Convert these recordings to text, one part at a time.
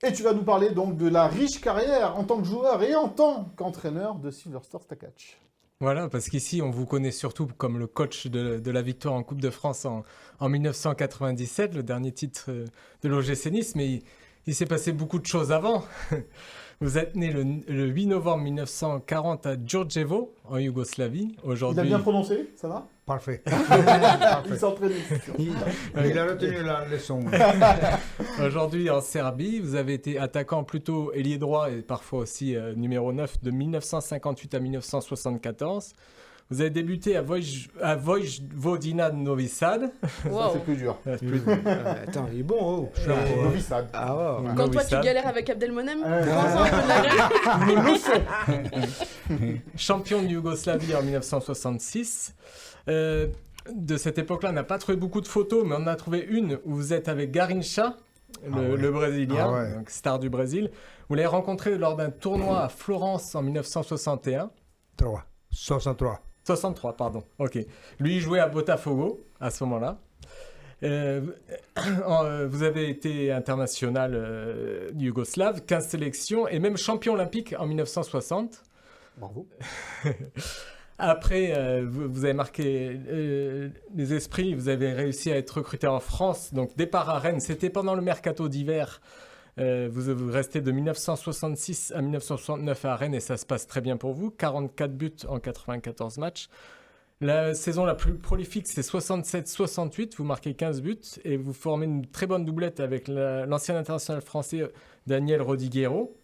Et tu vas nous parler donc de la riche carrière en tant que joueur et en tant qu'entraîneur de Silverstone Stakac. Voilà, parce qu'ici, on vous connaît surtout comme le coach de la victoire en Coupe de France en 1997, le dernier titre de l'OGC Nice, mais il s'est passé beaucoup de choses avant. Vous êtes né le 8 novembre 1940 à Đurđevo, en Yougoslavie. Il a bien prononcé, ça va? Parfait. Il s'entraîne. Il a retenu la leçon. Aujourd'hui en Serbie, vous avez été attaquant plutôt ailier droit et parfois aussi numéro 9 de 1958 à 1974. Vous avez débuté à Vojvodina de Novi Sad. Ça, c'est plus dur. Attends, il est bon, oh. Novi Sad. Ah ouais. Donc, Quand Novi toi tu Sad. galères avec Abdelmonem, prends-en un peu de la graine. Champion de Yougoslavie en 1966. De cette époque-là, on n'a pas trouvé beaucoup de photos, mais on en a trouvé une où vous êtes avec Garrincha, le Brésilien, donc star du Brésil. Vous l'avez rencontré lors d'un tournoi à Florence en 1961. 63, pardon. Ok. Lui, il jouait à Botafogo à ce moment-là. Vous avez été international yougoslave, 15 sélections et même champion olympique en 1960. Bravo. Après, vous avez marqué les esprits, vous avez réussi à être recruté en France. Donc, départ à Rennes, c'était pendant le mercato d'hiver. Vous restez de 1966 à 1969 à Rennes et ça se passe très bien pour vous. 44 buts en 94 matchs. La saison la plus prolifique, c'est 67-68. Vous marquez 15 buts et vous formez une très bonne doublette avec l'ancien international français Daniel Rodiguero.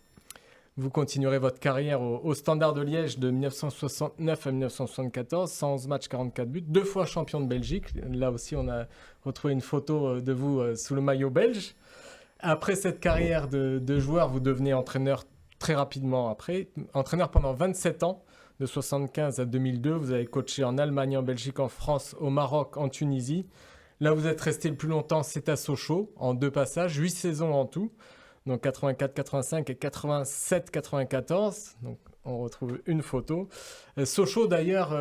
Vous continuerez votre carrière au Standard de Liège de 1969 à 1974, 111 matchs, 44 buts, 2 fois champion de Belgique. Là aussi, on a retrouvé une photo de vous sous le maillot belge. Après cette carrière de joueur, vous devenez entraîneur très rapidement après. Entraîneur pendant 27 ans, de 1975 à 2002. Vous avez coaché en Allemagne, en Belgique, en France, au Maroc, en Tunisie. Là, vous êtes resté le plus longtemps, c'est à Sochaux, en 2 passages, 8 saisons en tout. Donc 84-85 et 87-94. Donc on retrouve une photo. Sochaux d'ailleurs,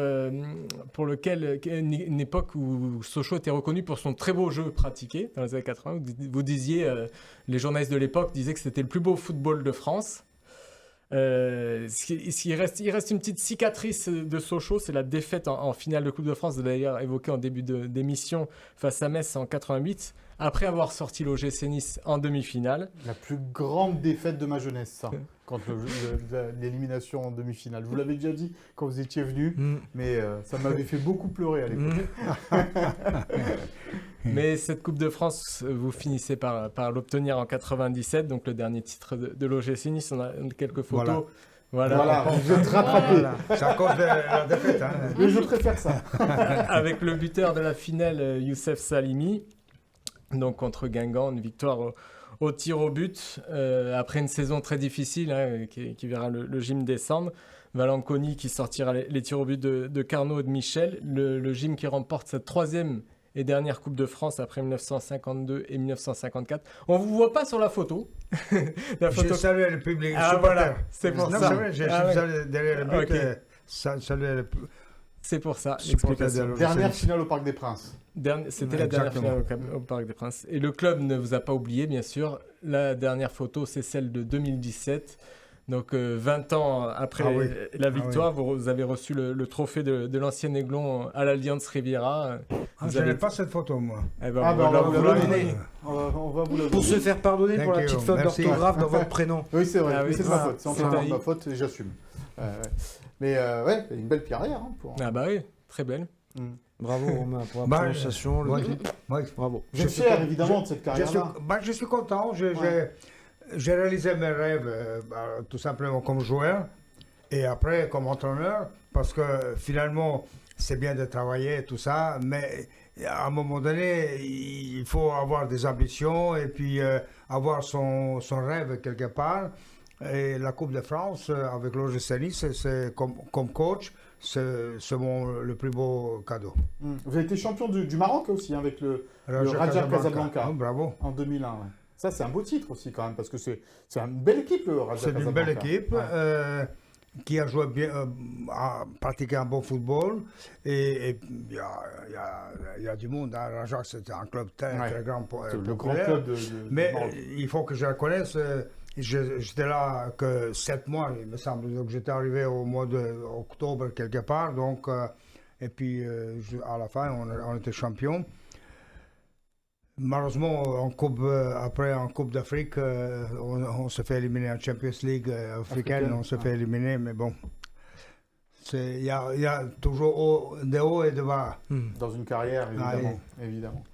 pour lequel une époque où Sochaux était reconnu pour son très beau jeu pratiqué dans les années 80. Vous disiez, les journalistes de l'époque disaient que c'était le plus beau football de France. Il reste une petite cicatrice de Sochaux, c'est la défaite en finale de Coupe de France, d'ailleurs évoquée en début d'émission face à Metz en 88, après avoir sorti l'OGC Nice en demi-finale. La plus grande défaite de ma jeunesse, ça, quand l'élimination en demi-finale. Vous l'avez déjà dit quand vous étiez venu, mais ça m'avait fait beaucoup pleurer à l'époque. Mais cette Coupe de France, vous finissez par l'obtenir en 97, donc le dernier titre de l'OGC Nice. On a quelques photos. Voilà, vous êtes rattrapé. C'est à cause de la défaite. Hein. Mais je préfère ça. Avec le buteur de la finale, Youssef Salimi, donc contre Guingamp, une victoire au tir au but. Après une saison très difficile, hein, qui verra le gym descendre. Valanconi qui sortira les tirs au but de Carnot et de Michel. Le gym qui remporte sa 3e et dernière Coupe de France après 1952 et 1954. On ne vous voit pas sur la photo. Je salue le public. Ah voilà, c'est pour ça. C'est vrai, je suis derrière le but. Okay. Saluer le C'est pour ça. Dernière finale au Parc des Princes. C'était la dernière finale au Parc des Princes. Et le club ne vous a pas oublié, bien sûr. La dernière photo, c'est celle de 2017. Donc 20 ans après la victoire, vous avez reçu le trophée de l'ancien Aiglon à l'Alliance Riviera. Je n'ai pas cette photo, moi. Eh ben, on va vous la donner. Pour se faire pardonner pour la petite faute d'orthographe dans votre prénom. Oui, c'est vrai. Ah oui, c'est de ma faute. C'est entièrement de ma faute et j'assume. Mais ouais, une belle carrière. Hein, Ah bah oui, très belle. Bravo Romain pour la prononciation. Bravo. Je suis fier évidemment de cette carrière-là. Je suis content. J'ai réalisé mes rêves tout simplement comme joueur et après comme entraîneur parce que finalement c'est bien de travailler et tout ça, mais à un moment donné il faut avoir des ambitions et puis avoir son rêve quelque part. Et la Coupe de France avec l'OGC Nice, c'est comme coach, c'est le plus beau cadeau. Vous avez été champion du Maroc aussi avec le Raja Casablanca bravo. En 2001. Ouais. Ça, c'est un beau titre aussi quand même, parce que c'est une belle équipe, le Raja Casablanca. C'est une belle équipe. qui a joué bien, a pratiqué un bon football. Et il y a du monde. Hein. L'Ajax, c'était un club très grand. Le grand club de Mais Maroc. il faut que je le connaisse. J'étais là que 7 mois, il me semble. Donc j'étais arrivé au mois d'octobre quelque part. Donc, et puis à la fin, on était champion. Malheureusement, après en Coupe d'Afrique, on se fait éliminer en Champions League africaine. On se fait éliminer, mais bon. Il y a toujours des hauts et des bas. Dans une carrière, évidemment.